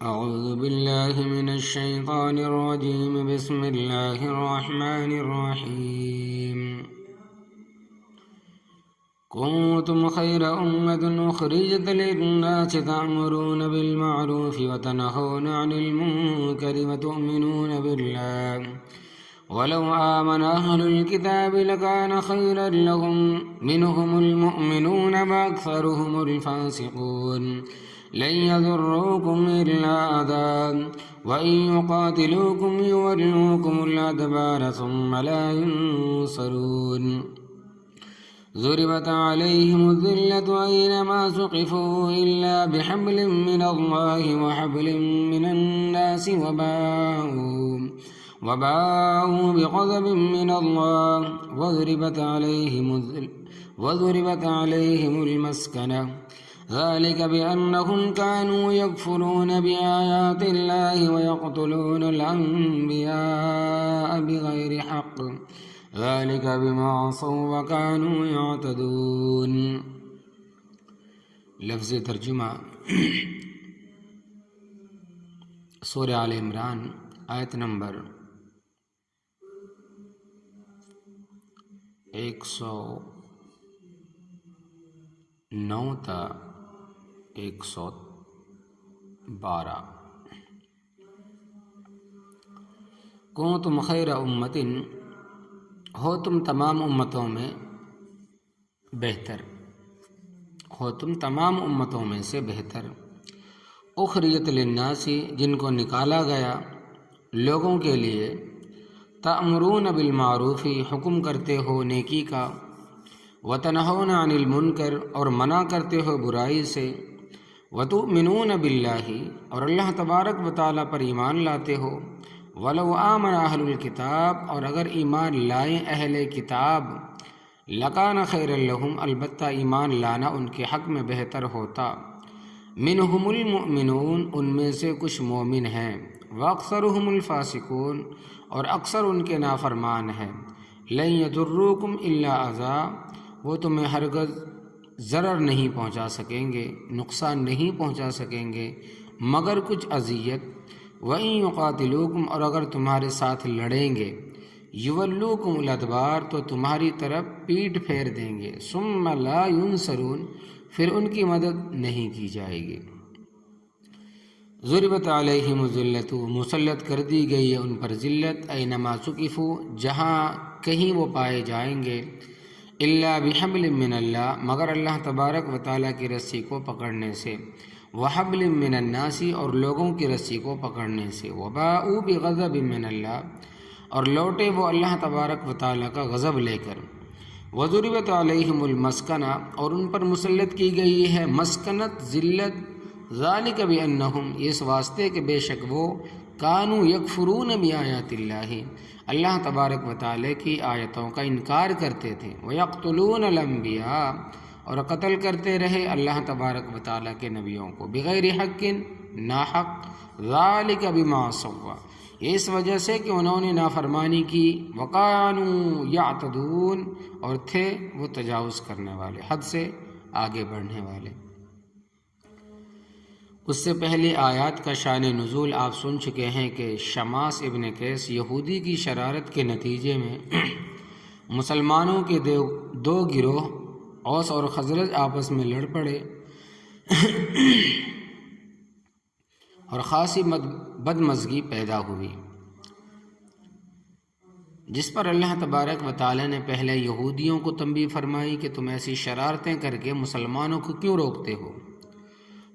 أعوذ بالله من الشيطان الرجيم بسم الله الرحمن الرحيم كنتم خير أمة أخرجت للناس تأمرون بالمعروف وتنهون عن المنكر وتؤمنون بالله ولو آمن أهل الكتاب لكان خيرا لهم منهم المؤمنون وأكثرهم الفاسقون لن يضروكم إلا أذى وإن يقاتلوكم يولوكم الأدبار ثم لا ينصرون ضربت عليهم الذلة أينما ثقفوا إلا بحبل من الله وحبل من الناس وباءوا بغضب من الله وضربت عليهم المسكنة ذلك بأنهم كانوا يكفرون بآيات الله ويقتلون الأنبياء بغير حق ذلك بما عصوا وكانوا يعتدون. لفظ ترجمہ سورہ آل عمران آیت نمبر 109 تا 112. کنتم خیر امت، ہو تم تمام امتوں میں بہتر، ہو تم تمام امتوں میں سے بہتر، اخرجت للناس، جن کو نکالا گیا لوگوں کے لیے، تأمرون بالمعروف، حکم کرتے ہو نیکی کا، وتنہون عن المنکر، اور منع کرتے ہو برائی سے، وتؤمنون باللہ، اور اللہ تبارک و تعالیٰ پر ایمان لاتے ہو، ولو آمن اہل الکتاب، اور اگر ایمان لائیں اہل کتاب، لکان خیر لہم، البتہ ایمان لانا ان کے حق میں بہتر ہوتا، منہم المؤمنون، ان میں سے کچھ مومن ہیں، واکثرہم الفاسقون، اور اکثر ان کے نافرمان ہیں، لن یضروکم الا اذی، وہ تمہیں ہرگز ضرر نہیں پہنچا سکیں گے، نقصان نہیں پہنچا سکیں گے مگر کچھ اذیت، وَإِن يُقَاتِلُوكُمْ، اور اگر تمہارے ساتھ لڑیں گے، يُوَلُّوكُمُ الْأَدْبَارَ، تو تمہاری طرف پیٹھ پھیر دیں گے، ثُمَّ لَا يُنصَرُونَ، پھر ان کی مدد نہیں کی جائے گی. ضربت علیہم الذلۃ، مسلط کر دی گئی ہے ان پر ذلت، اینما ثقفوا، جہاں کہیں وہ پائے جائیں گے، الا بحبل من اللہ، مگر اللہ تبارک و تعالیٰ کی رسی کو پکڑنے سے، وحبل من الناس، اور لوگوں کی رسی کو پکڑنے سے، وباءوا بغضب من اللہ، اور لوٹے وہ اللہ تبارک و تعالیٰ کا غضب لے کر، وضربت علیہم المسکنہ، اور ان پر مسلط کی گئی ہے مسکنت، ذلت، ذالک بانہم، اس واسطے کہ بے شک وہ کانوا یکفرون بآیات اللہ، اللہ تبارک و تعالیٰ کی آیتوں کا انکار کرتے تھے، ویقتلون الانبیاء، اور قتل کرتے رہے اللہ تبارک و تعالیٰ کے نبیوں کو، بغیر حق، ناحق، ذالک بما عصوا، اس وجہ سے کہ انہوں نے نافرمانی کی، وقانوا یعتدون، اور تھے وہ تجاوز کرنے والے، حد سے آگے بڑھنے والے. اس سے پہلے آیات کا شان نزول آپ سن چکے ہیں کہ شماس ابن قیس یہودی کی شرارت کے نتیجے میں مسلمانوں کے دو گروہ اوس اور خزرج آپس میں لڑ پڑے اور خاصی بدمزگی پیدا ہوئی، جس پر اللہ تبارک و تعالیٰ نے پہلے یہودیوں کو تنبیہ فرمائی کہ تم ایسی شرارتیں کر کے مسلمانوں کو کیوں روکتے ہو،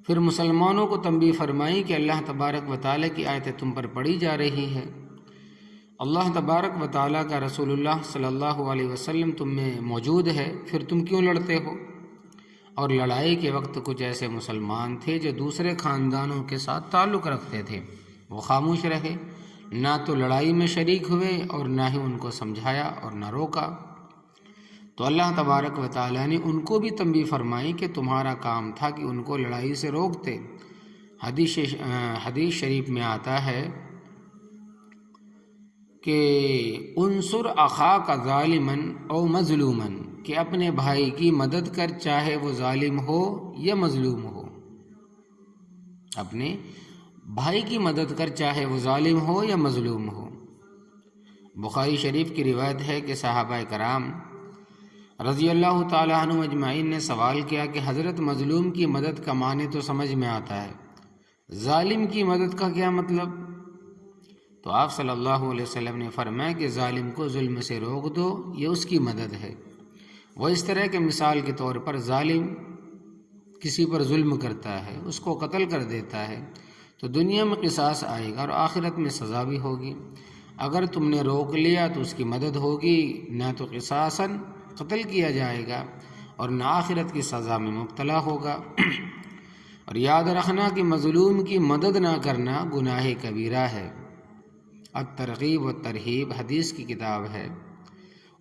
پھر مسلمانوں کو تنبیہ فرمائی کہ اللہ تبارک و تعالیٰ کی آیتیں تم پر پڑھی جا رہی ہے، اللہ تبارک و تعالیٰ کا رسول اللہ صلی اللہ علیہ وسلم تم میں موجود ہے، پھر تم کیوں لڑتے ہو. اور لڑائی کے وقت کچھ ایسے مسلمان تھے جو دوسرے خاندانوں کے ساتھ تعلق رکھتے تھے، وہ خاموش رہے، نہ تو لڑائی میں شریک ہوئے اور نہ ہی ان کو سمجھایا اور نہ روکا. تو اللہ تبارک و تعالیٰ نے ان کو بھی تنبیہ فرمائی کہ تمہارا کام تھا کہ ان کو لڑائی سے روکتے. حدیث شریف میں آتا ہے کہ انصر اخاک ظالما او مظلوما، کہ اپنے بھائی کی مدد کر چاہے وہ ظالم ہو یا مظلوم ہو. اپنے بھائی کی مدد کر، چاہے وہ ظالم ہو یا مظلوم ہو۔ بخاری شریف کی روایت ہے کہ صحابہ کرام رضی اللہ تعالیٰ عنہ اجمعین نے سوال کیا کہ حضرت مظلوم کی مدد کا معنی تو سمجھ میں آتا ہے، ظالم کی مدد کا کیا مطلب؟ تو آپ صلی اللہ علیہ وسلم نے فرمایا کہ ظالم کو ظلم سے روک دو، یہ اس کی مدد ہے۔ وہ اس طرح کے مثال کے طور پر ظالم کسی پر ظلم کرتا ہے، اس کو قتل کر دیتا ہے تو دنیا میں قصاص آئے گا اور آخرت میں سزا بھی ہوگی۔ اگر تم نے روک لیا تو اس کی مدد ہوگی، نہ تو قصاصاً قتل کیا جائے گا اور نہ آخرت کی سزا میں مبتلا ہوگا۔ اور یاد رکھنا کہ مظلوم کی مدد نہ کرنا گناہ کبیرہ ہے۔ الترغیب والترہیب حدیث کی کتاب ہے،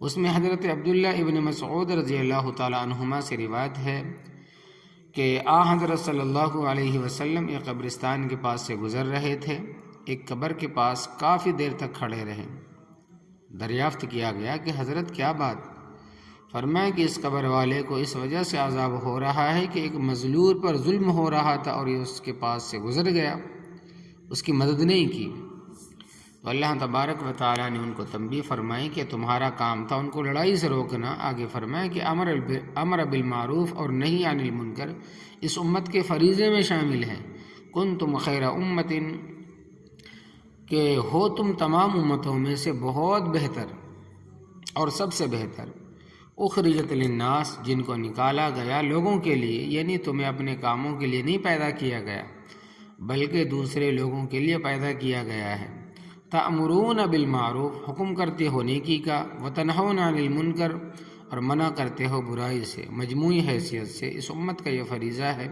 اس میں حضرت عبداللہ ابن مسعود رضی اللہ تعالیٰ عنہما سے روایت ہے کہ حضرت صلی اللہ علیہ وسلم ایک قبرستان کے پاس سے گزر رہے تھے، ایک قبر کے پاس کافی دیر تک کھڑے رہے۔ دریافت کیا گیا کہ حضرت کیا بات؟ فرمایا کہ اس قبر والے کو اس وجہ سے عذاب ہو رہا ہے کہ ایک مظلوم پر ظلم ہو رہا تھا اور یہ اس کے پاس سے گزر گیا، اس کی مدد نہیں کی۔ تو اللہ تبارک و تعالیٰ نے ان کو تنبیہ فرمائی کہ تمہارا کام تھا ان کو لڑائی سے روکنا۔ آگے فرمایا کہ امر بالمعروف اور نہی عن المنکر اس امت کے فریضے میں شامل ہیں۔ کنتم خیر امت، کہ ہو تم تمام امتوں میں سے بہت بہتر اور سب سے بہتر۔ اخرجت للناس، جن کو نکالا گیا لوگوں کے لیے، یعنی تمہیں اپنے کاموں کے لیے نہیں پیدا کیا گیا بلکہ دوسرے لوگوں کے لیے پیدا کیا گیا ہے۔ تأمرون بالمعروف، حکم کرتے ہو نیکی کا، وتنہون عن المنکر، اور منع کرتے ہو برائی سے۔ مجموعی حیثیت سے اس امت کا یہ فریضہ ہے۔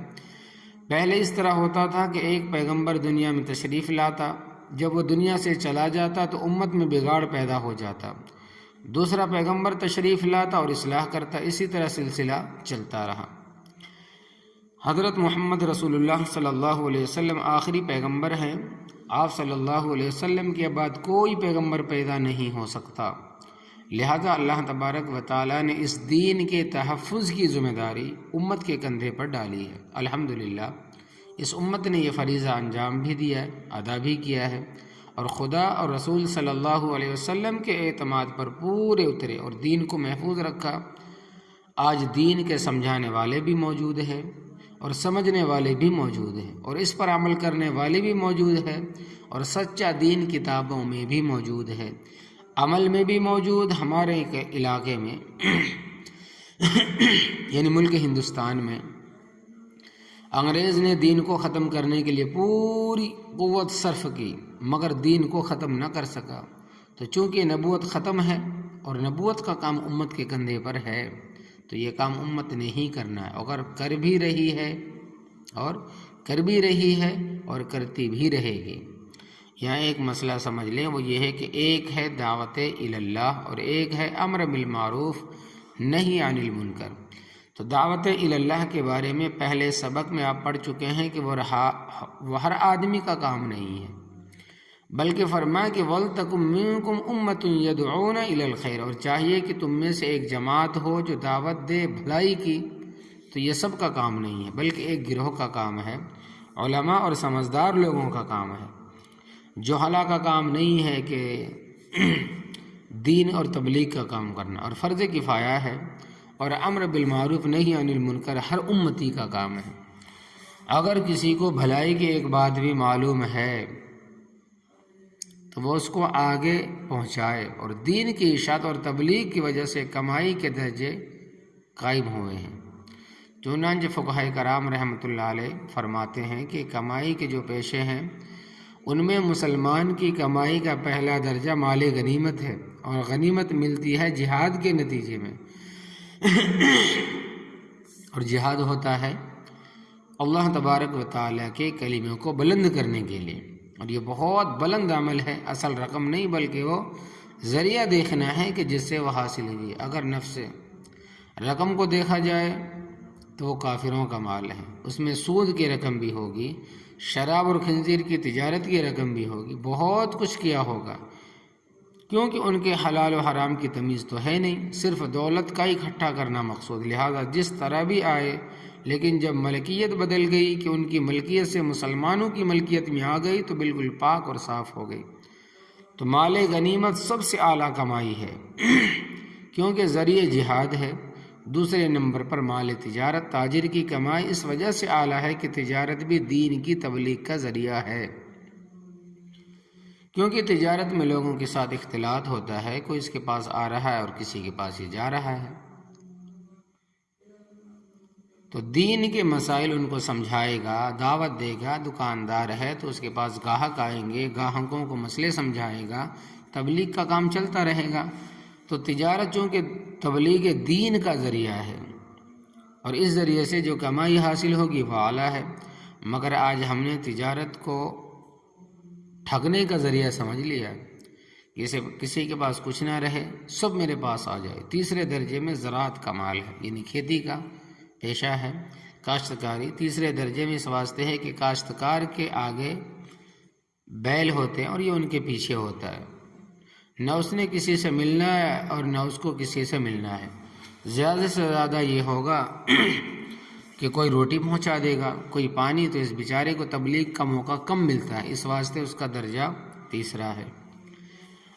پہلے اس طرح ہوتا تھا کہ ایک پیغمبر دنیا میں تشریف لاتا، جب وہ دنیا سے چلا جاتا تو امت میں بگاڑ پیدا ہو جاتا، دوسرا پیغمبر تشریف لاتا اور اصلاح کرتا، اسی طرح سلسلہ چلتا رہا۔ حضرت محمد رسول اللہ صلی اللہ علیہ وسلم آخری پیغمبر ہیں۔ آپ صلی اللہ علیہ وسلم کے بعد کوئی پیغمبر پیدا نہیں ہو سکتا، لہذا اللہ تبارک و تعالیٰ نے اس دین کے تحفظ کی ذمہ داری امت کے کندھے پر ڈالی ہے۔ الحمدللہ اس امت نے یہ فریضہ انجام بھی دیا ہے، ادا بھی کیا ہے، اور خدا اور رسول صلی اللہ علیہ وسلم کے اعتماد پر پورے اترے اور دین کو محفوظ رکھا۔ آج دین کے سمجھانے والے بھی موجود ہیں اور سمجھنے والے بھی موجود ہیں، اور اس پر عمل کرنے والے بھی موجود ہیں، اور سچا دین کتابوں میں بھی موجود ہے، عمل میں بھی موجود۔ ہمارے علاقے میں یعنی ملک ہندوستان میں انگریز نے دین کو ختم کرنے کے لیے پوری قوت صرف کی، مگر دین کو ختم نہ کر سکا۔ تو چونکہ نبوت ختم ہے اور نبوت کا کام امت کے کندھے پر ہے، تو یہ کام امت نے ہی کرنا ہے، اگر کر بھی رہی ہے اور کرتی بھی رہے گی۔ یہاں ایک مسئلہ سمجھ لیں، وہ یہ ہے کہ ایک ہے دعوت اللہ اور ایک ہے امر بالمعروف نہی عن المنکر۔ تو دعوت اللہ کے بارے میں پہلے سبق میں آپ پڑھ چکے ہیں کہ وہ ہر آدمی کا کام نہیں ہے، بلکہ فرمایا کہ وَلْتَكُن مِّنكُمْ أُمَّةٌ يَدْعُونَ إِلَى الْخَيْرِ، اور چاہیے کہ تم میں سے ایک جماعت ہو جو دعوت دے بھلائی کی۔ تو یہ سب کا کام نہیں ہے، بلکہ ایک گروہ کا کام ہے، علماء اور سمجھدار لوگوں کا کام ہے۔ جہلا کا کام نہیں ہے کہ دین اور تبلیغ کا کام کرنا، اور فرض کفایہ ہے، اور امر بالمعروف نہی عن المنکر ہر امتی کا کام ہے۔ اگر کسی کو بھلائی کی ایک بات بھی معلوم ہے تو وہ اس کو آگے پہنچائے، اور دین کی اشاعت اور تبلیغ کی وجہ سے کمائی کے درجے قائم ہوئے ہیں۔ چنانچہ فقہائے کرام رحمۃ اللہ علیہ فرماتے ہیں کہ کمائی کے جو پیشے ہیں ان میں مسلمان کی کمائی کا پہلا درجہ مال غنیمت ہے، اور غنیمت ملتی ہے جہاد کے نتیجے میں، اور جہاد ہوتا ہے اللہ تبارک و تعالیٰ کے کلمے کو بلند کرنے کے لیے، اور یہ بہت بلند عمل ہے، اصل رقم نہیں بلکہ وہ ذریعہ دیکھنا ہے کہ جس سے وہ حاصل ہوئی۔ اگر نفس رقم کو دیکھا جائے تو وہ کافروں کا مال ہے، اس میں سود کی رقم بھی ہوگی، شراب اور خنزیر کی تجارت کی رقم بھی ہوگی، بہت کچھ کیا ہوگا، کیونکہ ان کے حلال و حرام کی تمیز تو ہے نہیں، صرف دولت کا اکٹھا کرنا مقصود، لہذا جس طرح بھی آئے لیکن جب ملکیت بدل گئی کہ ان کی ملکیت سے مسلمانوں کی ملکیت میں آ گئی تو بالکل پاک اور صاف ہو گئی۔ تو مال غنیمت سب سے اعلیٰ کمائی ہے کیونکہ ذریعہ جہاد ہے۔ دوسرے نمبر پر مال تجارت، تاجر کی کمائی اس وجہ سے اعلیٰ ہے کہ تجارت بھی دین کی تبلیغ کا ذریعہ ہے، کیونکہ تجارت میں لوگوں کے ساتھ اختلاط ہوتا ہے، کوئی اس کے پاس آ رہا ہے اور کسی کے پاس ہی جا رہا ہے، تو دین کے مسائل ان کو سمجھائے گا، دعوت دے گا۔ دکاندار ہے تو اس کے پاس گاہک آئیں گے، گاہکوں کو مسئلے سمجھائے گا، تبلیغ کا کام چلتا رہے گا۔ تو تجارت چونکہ تبلیغ دین کا ذریعہ ہے اور اس ذریعے سے جو کمائی حاصل ہوگی وہ اعلیٰ ہے، مگر آج ہم نے تجارت کو ٹھگنے کا ذریعہ سمجھ لیا، کسی کے پاس کچھ نہ رہے، سب میرے پاس آ جائے۔ تیسرے درجے میں زراعت کا مال ہے، یعنی کھیتی کا پیشہ ہے، کاشتکاری۔ تیسرے درجے میں اس واسطے ہے کہ کاشتکار کے آگے بیل ہوتے ہیں اور یہ ان کے پیچھے ہوتا ہے، نہ اس نے کسی سے ملنا ہے اور نہ اس کو کسی سے ملنا ہے۔ زیادہ سے زیادہ یہ ہوگا کہ کوئی روٹی پہنچا دے گا، کوئی پانی، تو اس بیچارے کو تبلیغ کا موقع کم ملتا ہے، اس واسطے اس کا درجہ تیسرا ہے۔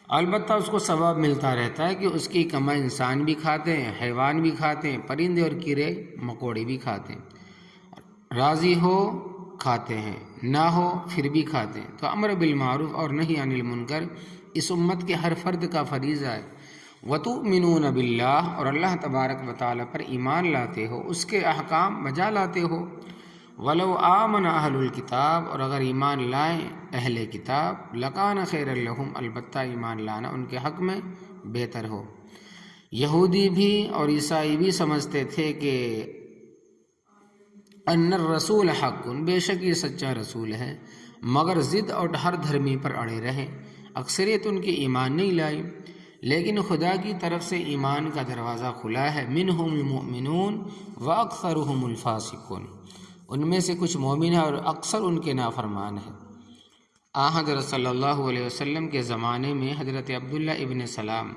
البتہ اس کو ثواب ملتا رہتا ہے کہ اس کی کمائی انسان بھی کھاتے ہیں، حیوان بھی کھاتے ہیں، پرندے اور کیڑے مکوڑے بھی کھاتے ہیں، راضی ہو کھاتے ہیں، نہ ہو پھر بھی کھاتے ہیں۔ تو امر بالمعروف اور نہی عن المنکر اس امت کے ہر فرد کا فریضہ ہے۔ وَتُؤْمِنُونَ بِاللَّهِ، اور اللہ تبارک و تعالیٰ پر ایمان لاتے ہو، اس کے احکام بجا لاتے ہو۔ وَلَوْ آمَنَ أَهْلُ الْكِتَابِ، اور اگر ایمان لائیں اہل کتاب، لَكَانَ خَيْرًا لَهُمْ، البتہ ایمان لانا ان کے حق میں بہتر ہو۔ یہودی بھی اور عیسائی بھی سمجھتے تھے کہ ان الرسول حق، بے شک یہ سچا رسول ہے، مگر ضد اور ہر دھرمی پر اڑے رہے، اکثریت ان کی ایمان نہیں لائی۔ لیکن خدا کی طرف سے ایمان کا دروازہ کھلا ہے، منہم المؤمنون واکثرهم الفاسقون، ان میں سے کچھ مومن ہیں اور اکثر ان کے نافرمان ہیں۔ حضرت صلی اللہ علیہ وسلم کے زمانے میں حضرت عبداللہ ابن سلام،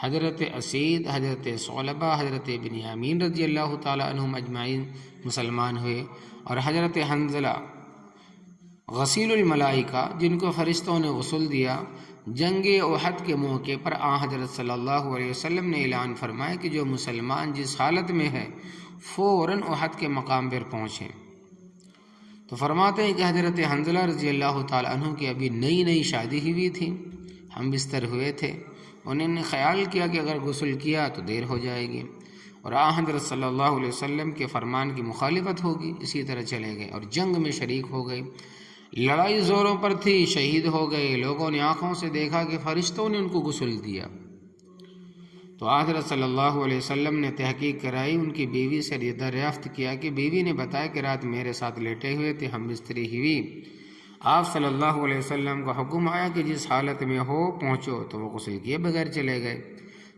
حضرت اسید، حضرت ثعلبہ، حضرت بنیامین رضی اللہ تعالی عنہم اجمعین مسلمان ہوئے، اور حضرت حنظلہ غسیل الملائکہ جن کو فرشتوں نے غسل دیا، جنگ احد کے موقع پر حضرت صلی اللہ علیہ وسلم نے اعلان فرمایا کہ جو مسلمان جس حالت میں ہے فوراً احد کے مقام پر پہنچیں۔ تو فرماتے ہیں کہ حضرت حنظلہ رضی اللہ تعالی عنہ کی ابھی نئی نئی شادی ہوئی تھی، ہم بستر ہوئے تھے، انہوں نے خیال کیا کہ اگر غسل کیا تو دیر ہو جائے گی اور حضرت صلی اللہ علیہ وسلم کے فرمان کی مخالفت ہوگی، اسی طرح چلے گئے اور جنگ میں شریک ہو گئے۔ لڑائی زوروں پر تھی، شہید ہو گئے، لوگوں نے آنکھوں سے دیکھا کہ فرشتوں نے ان کو غسل دیا۔ تو حضرت صلی اللہ علیہ وسلم نے تحقیق کرائی، ان کی بیوی سے دریافت کیا کہ بیوی نے بتایا کہ رات میرے ساتھ لیٹے ہوئے تھے، ہم بستری ہوئی، آپ صلی اللہ علیہ وسلم کا حکم آیا کہ جس حالت میں ہو پہنچو، تو وہ غسل کیے بغیر چلے گئے۔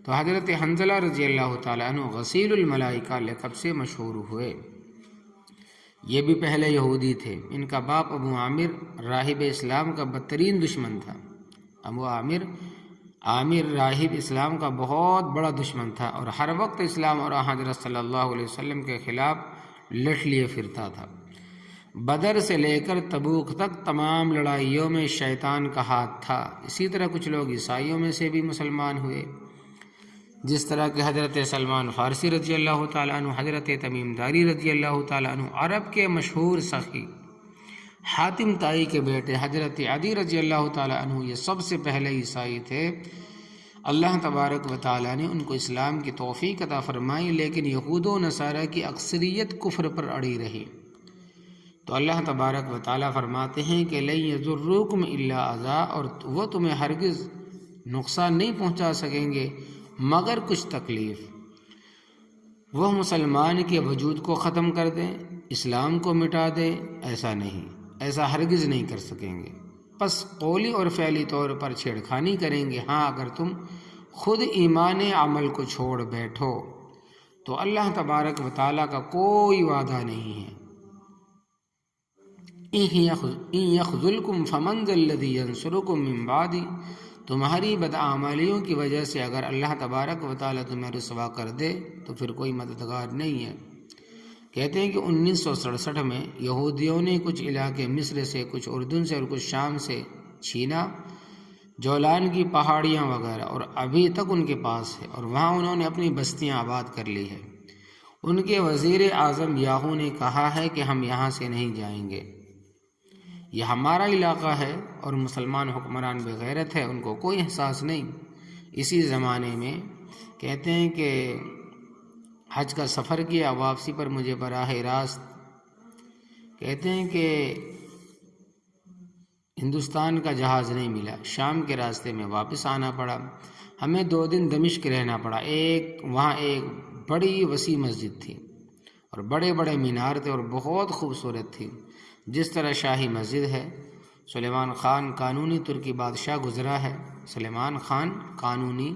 تو حضرت حنظلہ رضی اللہ تعالیٰ عنہ غسیل الملائکہ لقب سے مشہور ہوئے۔ یہ بھی پہلے یہودی تھے، ان کا باپ ابو عامر راہب اسلام کا بدترین دشمن تھا۔ ابو عامر راہب اسلام کا بہت بڑا دشمن تھا اور ہر وقت اسلام اور حضرت صلی اللہ علیہ وسلم کے خلاف لٹ لیے پھرتا تھا۔ بدر سے لے کر تبوک تک تمام لڑائیوں میں شیطان کا ہاتھ تھا۔ اسی طرح کچھ لوگ عیسائیوں میں سے بھی مسلمان ہوئے، جس طرح کہ حضرت سلمان فارسی رضی اللہ تعالیٰ عنہ، حضرت تمیم داری رضی اللہ تعالیٰ عنہ، عرب کے مشہور سخی حاتم طائی کے بیٹے حضرت عدی رضی اللہ تعالیٰ عنہ، یہ سب سے پہلے عیسائی تھے۔ اللہ تبارک و تعالیٰ نے ان کو اسلام کی توفیق عطا فرمائی، لیکن یہود و نصارہ کی اکثریت کفر پر اڑی رہی۔ تو اللہ تبارک و تعالیٰ فرماتے ہیں کہ لن یضروکم الا اذی، اور وہ تمہیں ہرگز نقصان نہیں پہنچا سکیں گے مگر کچھ تکلیف۔ وہ مسلمان کے وجود کو ختم کر دیں، اسلام کو مٹا دیں، ایسا نہیں، ایسا ہرگز نہیں کر سکیں گے۔ پس قولی اور فعلی طور پر چھیڑخانی کریں گے، ہاں اگر تم خود ایمان عمل کو چھوڑ بیٹھو تو اللہ تبارک و تعالیٰ کا کوئی وعدہ نہیں ہے۔ إِن يَخْذُلْكُمْ فَمَنْ ذَا الَّذِي يَنْصُرُكُمْ مِنْ بَعْدِهِ، تمہاری بدعمالیوں کی وجہ سے اگر اللہ تبارک و تعالیٰ تمہیں رسوا کر دے تو پھر کوئی مددگار نہیں ہے۔ کہتے ہیں کہ 1967 میں یہودیوں نے کچھ علاقے مصر سے، کچھ اردن سے اور کچھ شام سے چھینا، جولان کی پہاڑیاں وغیرہ، اور ابھی تک ان کے پاس ہے، اور وہاں انہوں نے اپنی بستیاں آباد کر لی ہے۔ ان کے وزیر اعظم یاہو نے کہا ہے کہ ہم یہاں سے نہیں جائیں گے، یہ ہمارا علاقہ ہے، اور مسلمان حکمران بے غیرت ہے، ان کو کوئی احساس نہیں۔ اسی زمانے میں کہتے ہیں کہ حج کا سفر کیا، واپسی پر مجھے براہ راست کہتے ہیں کہ ہندوستان کا جہاز نہیں ملا، شام کے راستے میں واپس آنا پڑا، ہمیں 2 دن دمشق رہنا پڑا۔ وہاں ایک بڑی وسیع مسجد تھی اور بڑے بڑے مینار تھے اور بہت خوبصورت تھی، جس طرح شاہی مسجد ہے۔ سلیمان خان قانونی ترکی بادشاہ گزرا ہے، سلیمان خان قانونی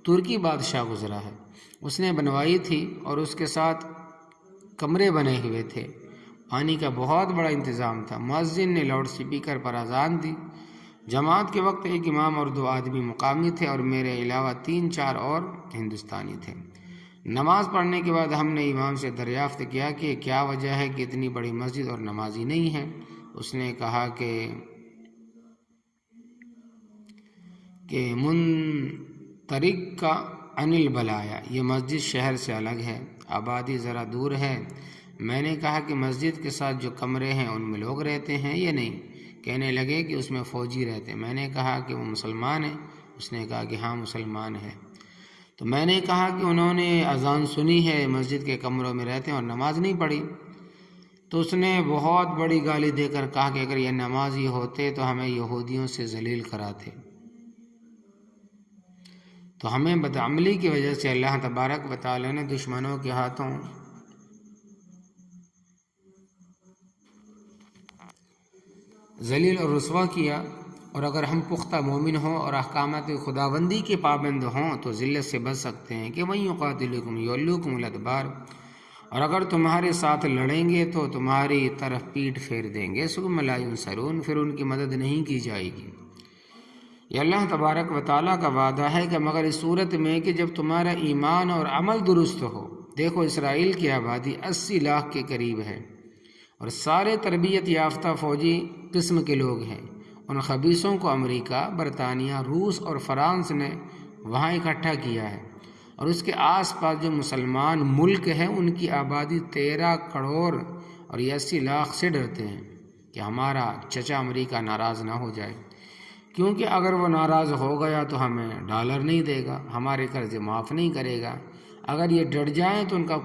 ترکی بادشاہ گزرا ہے، اس نے بنوائی تھی، اور اس کے ساتھ کمرے بنے ہوئے تھے، پانی کا بہت بڑا انتظام تھا۔ مؤذن نے لاؤڈ اسپیکر پر اذان دی، جماعت کے وقت ایک امام اور 2 آدمی مقامی تھے، اور میرے علاوہ 3-4 اور ہندوستانی تھے۔ نماز پڑھنے کے بعد ہم نے امام سے دریافت کیا کہ کیا وجہ ہے کہ اتنی بڑی مسجد اور نمازی نہیں ہے۔ اس نے کہا کہ منطرق کا انل بلایا، یہ مسجد شہر سے الگ ہے، آبادی ذرا دور ہے۔ میں نے کہا کہ مسجد کے ساتھ جو کمرے ہیں ان میں لوگ رہتے ہیں یا نہیں؟ کہنے لگے کہ اس میں فوجی رہتے ہیں۔ میں نے کہا کہ وہ مسلمان ہیں؟ اس نے کہا کہ ہاں مسلمان ہے۔ تو میں نے کہا کہ انہوں نے اذان سنی ہے، مسجد کے کمروں میں رہتے ہیں اور نماز نہیں پڑھی؟ تو اس نے بہت بڑی گالی دے کر کہا کہ اگر یہ نمازی ہوتے تو ہمیں یہودیوں سے ذلیل کراتے، تو ہمیں بدعملی کی وجہ سے اللہ تبارک و تعالی نے دشمنوں کے ہاتھوں ذلیل اور رسوا کیا۔ اور اگر ہم پختہ مومن ہوں اور احکامات خداوندی کے پابند ہوں تو ذلت سے بچ سکتے ہیں کہ وَإِن يُقَاتِلُوكُمْ يُوَلُّوكُمُ الْأَدْبَارَ، اور اگر تمہارے ساتھ لڑیں گے تو تمہاری طرف پیٹھ پھیر دیں گے، ثُمَّ لَا يُنصَرُونَ، پھر ان کی مدد نہیں کی جائے گی۔ یہ اللہ تبارک و تعالیٰ کا وعدہ ہے کہ مگر اس صورت میں کہ جب تمہارا ایمان اور عمل درست ہو۔ دیکھو اسرائیل کی آبادی 80 لاکھ کے قریب ہے، اور سارے تربیت یافتہ فوجی قسم کے لوگ ہیں۔ ان خبیثوں کو امریکہ، برطانیہ، روس اور فرانس نے وہاں اکٹھا کیا ہے، اور اس کے آس پاس جو مسلمان ملک ہیں ان کی آبادی 13 کروڑ اور 80 لاکھ سے ڈرتے ہیں کہ ہمارا چچا امریکہ ناراض نہ ہو جائے، کیونکہ اگر وہ ناراض ہو گیا تو ہمیں ڈالر نہیں دے گا، ہمارے قرض معاف نہیں کرے گا۔ اگر یہ ڈٹ جائیں تو ان کا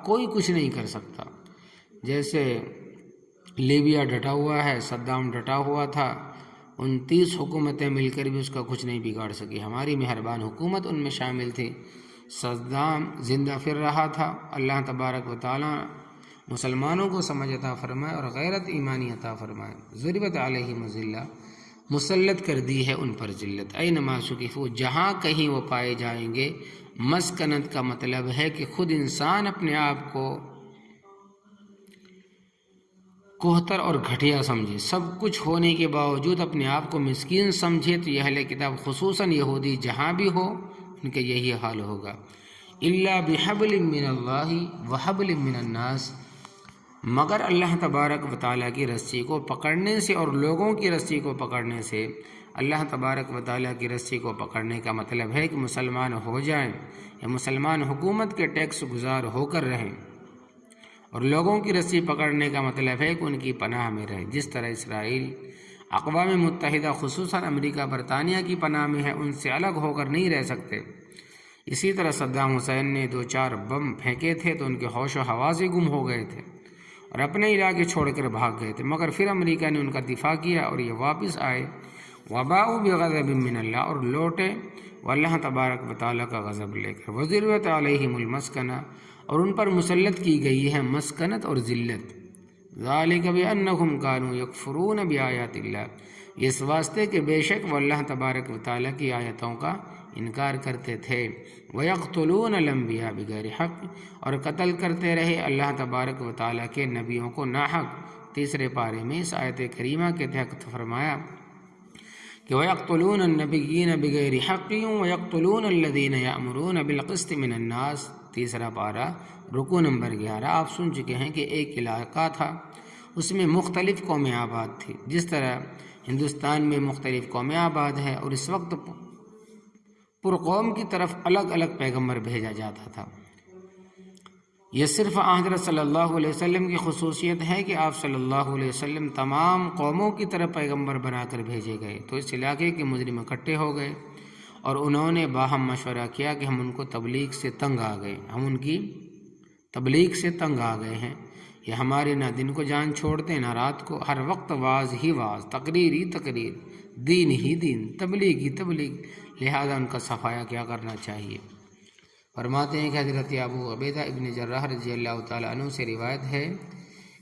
کوئی کچھ نہیں کر سکتا۔ جیسے لیبیا ڈٹا ہوا ہے، صدام ڈٹا ہوا تھا، 29 حکومتیں مل کر بھی اس کا کچھ نہیں بگاڑ سکی، ہماری مہربان حکومت ان میں شامل تھی۔ صدام زندہ پھر رہا تھا۔ اللہ تبارک و تعالیٰ مسلمانوں کو سمجھ عطا فرمائے اور غیرت ایمانی عطا فرمائے۔ ضربت علیہم الذلہ، مسلط کر دی ہے ان پر ذلت، اینما ثقفوا، جہاں کہیں وہ پائے جائیں گے۔ مسکنت کا مطلب ہے کہ خود انسان اپنے آپ کو کوہتر اور گھٹیا سمجھے، سب کچھ ہونے کے باوجود اپنے آپ کو مسکین سمجھے، تو یہ اہل کتاب خصوصاً یہودی جہاں بھی ہو ان کے یہی حال ہوگا۔ الا بحبل من اللہ وحبل من الناس، مگر اللہ تبارک و تعالیٰ کی رسی کو پکڑنے سے اور لوگوں کی رسی کو پکڑنے سے۔ اللہ تبارک و تعالیٰ کی رسی کو پکڑنے کا مطلب ہے کہ مسلمان ہو جائیں یا مسلمان حکومت کے ٹیکس گزار ہو کر رہیں، اور لوگوں کی رسی پکڑنے کا مطلب ہے کہ ان کی پناہ میں رہیں، جس طرح اسرائیل اقوام متحدہ خصوصاً امریکہ برطانیہ کی پناہ میں ہے، ان سے الگ ہو کر نہیں رہ سکتے۔ اسی طرح صدام حسین نے 2-4 بم پھینکے تھے تو ان کے ہوش و حواس گم ہو گئے تھے اور اپنے علاقے چھوڑ کر بھاگ گئے تھے، مگر پھر امریکہ نے ان کا دفاع کیا اور یہ واپس آئے۔ وباؤ بغضب من اللہ، اور لوٹے وہ اللہ تبارک و تعالیٰ کا غضب لے کر۔ وضربت علیہم المسکنہ، اور ان پر مسلط کی گئی ہے مسکنت اور ذلت۔ ذالک بانہم کانوا یکفرون بآیات اللہ، اس واسطے کہ بے شک وہ اللہ تبارک و تعالیٰ کی آیتوں کا انکار کرتے تھے۔ وَيَقْتُلُونَ الْأَنْبِيَاءَ بِغَيْرِ حَقٍّ، اور قتل کرتے رہے اللہ تبارک و تعالیٰ کے نبیوں کو ناحق۔ تیسرے پارے میں اس آیت کریمہ کے تحت فرمایا کہ وَيَقْتُلُونَ النَّبِيِّينَ بِغَيْرِ حَقٍّ وَيَقْتُلُونَ الَّذِينَ يَأْمُرُونَ بِالْقِسْطِ مِنَ النَّاسِ، تیسرا پارہ رکوع نمبر 11۔ آپ سن چکے ہیں کہ ایک علاقہ تھا، اس میں مختلف قومیں آباد تھی، جس طرح ہندوستان میں مختلف قومیں آباد ہے، اور اس وقت پر قوم کی طرف الگ الگ پیغمبر بھیجا جاتا تھا۔ یہ صرف حضرت صلی اللہ علیہ وسلم کی خصوصیت ہے کہ آپ صلی اللہ علیہ وسلم تمام قوموں کی طرف پیغمبر بنا کر بھیجے گئے، تو اس علاقے کے مجرم اکٹھے ہو گئے اور انہوں نے باہم مشورہ کیا کہ ہم ان کو تبلیغ سے تنگ آ گئے، ہم ان کی تبلیغ سے تنگ آ گئے ہیں، یہ ہمارے نہ دن کو جان چھوڑتے نہ رات کو، ہر وقت واز ہی واز، تقریر ہی تقریر، دین ہی دین، تبلیغ ہی تبلیغ، لہذا ان کا صفایا کیا کرنا چاہیے۔ فرماتے ہیں کہ حضرت ابو عبیدہ ابن جراح رضی اللہ تعالیٰ عنہ سے روایت ہے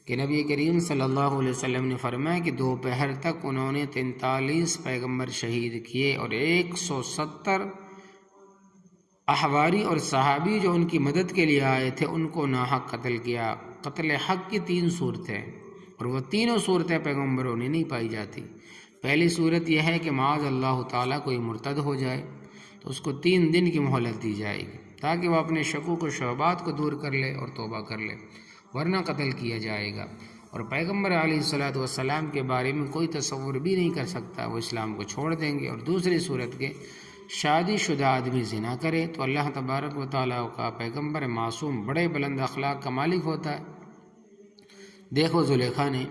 کہ نبی کریم صلی اللہ علیہ وسلم نے فرمایا کہ دوپہر تک انہوں نے 43 پیغمبر شہید کیے اور 170 احواری اور صحابی جو ان کی مدد کے لیے آئے تھے ان کو ناحق قتل کیا۔ قتل حق کی 3 صورتیں، اور وہ تینوں صورتیں پیغمبروں نے نہیں پائی جاتی۔ پہلی صورت یہ ہے کہ معاذ اللہ تعالیٰ کوئی مرتد ہو جائے تو اس کو 3 دن کی مہلت دی جائے گی تاکہ وہ اپنے شکوک و شبہات کو دور کر لے اور توبہ کر لے، ورنہ قتل کیا جائے گا۔ اور پیغمبر علیہ السلام کے بارے میں کوئی تصور بھی نہیں کر سکتا، وہ اسلام کو چھوڑ دیں گے۔ اور دوسری صورت کے شادی شدہ آدمی زنا کرے تو اللہ تبارک و تعالیٰ کا پیغمبر معصوم بڑے بلند اخلاق کا مالک ہوتا ہے۔ دیکھو زلیخا نے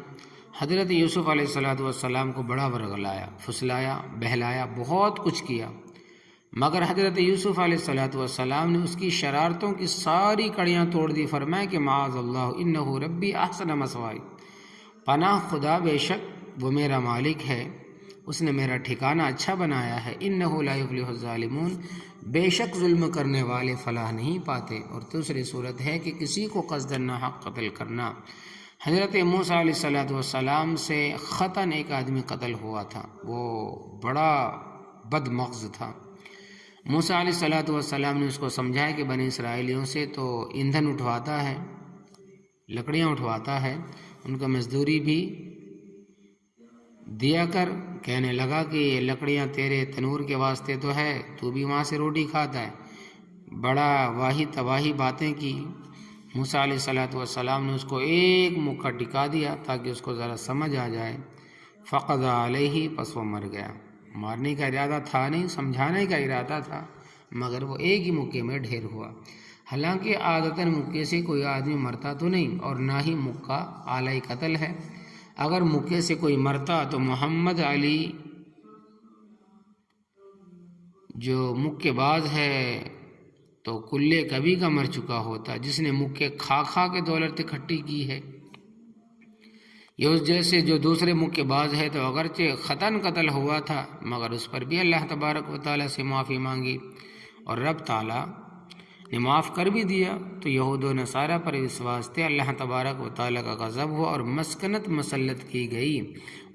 حضرت یوسف علیہ السلام کو بڑا ورغلایا، پھسلایا، بہلایا، بہت کچھ کیا، مگر حضرت یوسف علیہ السلام نے اس کی شرارتوں کی ساری کڑیاں توڑ دی۔ فرمایا کہ معاذ اللہ انہ ربی احسن مثوائی، پناہ خدا بے شک وہ میرا مالک ہے، اس نے میرا ٹھکانہ اچھا بنایا ہے، انہ لا یفلح الظالمون، بے شک ظلم کرنے والے فلاح نہیں پاتے۔ اور دوسری صورت ہے کہ کسی کو قصداً ناحق قتل کرنا۔ حضرت موسیٰ علیہ السلام سے خطاً ایک آدمی قتل ہوا تھا، وہ بڑا بد مغز تھا۔ موسیٰ علیہ السلام نے اس کو سمجھایا کہ بنی اسرائیلیوں سے تو ایندھن اٹھواتا ہے، لکڑیاں اٹھواتا ہے، ان کا مزدوری بھی دیا کر۔ کہنے لگا کہ یہ لکڑیاں تیرے تنور کے واسطے تو ہے، تو بھی وہاں سے روٹی کھاتا ہے۔ بڑا واہی تباہی باتیں کی۔ موسیٰ علیہ السلام نے اس کو ایک مکہ ٹکا دیا تاکہ اس کو ذرا سمجھ آ جائے۔ فقضى علیہ، پس وہ مر گیا۔ مارنے کا ارادہ تھا نہیں، سمجھانے کا ارادہ تھا، مگر وہ ایک ہی مکے میں ڈھیر ہوا۔ حالانکہ عادتاً مکے سے کوئی آدمی مرتا تو نہیں، اور نہ ہی مکہ اعلی قتل ہے۔ اگر مکے سے کوئی مرتا تو محمد علی جو مکے باز ہے تو کلے کبھی کا مر چکا ہوتا، جس نے مکے کھا کھا کے دولت اکٹھی کی ہے۔ یہ اس جیسے جو دوسرے مکے باز ہے تو اگرچہ خطاً قتل ہوا تھا، مگر اس پر بھی اللہ تبارک و تعالیٰ سے معافی مانگی اور رب تعالیٰ نے معاف کر بھی دیا۔ تو یہود و نصارہ پر اس واسطے اللہ تبارک و تعالیٰ کا غضب ہوا اور مسکنت مسلط کی گئی۔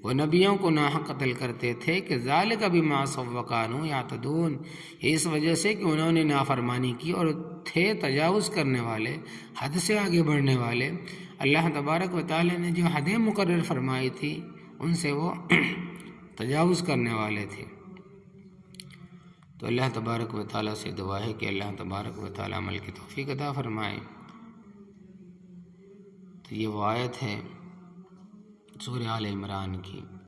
وہ نبیوں کو ناحق قتل کرتے تھے کہ ذالک بما عصوا وکانوا یعتدون، اس وجہ سے کہ انہوں نے نافرمانی کی اور تھے تجاوز کرنے والے، حد سے آگے بڑھنے والے۔ اللہ تبارک و تعالیٰ نے جو حدیں مقرر فرمائی تھی ان سے وہ تجاوز کرنے والے تھے۔ تو اللہ تبارک و تعالیٰ سے دعا ہے کہ اللہ تبارک و تعالیٰ عمل کی توفیق عطا فرمائے۔ تو یہ وہ آیت ہے سورہ آل عمران کی۔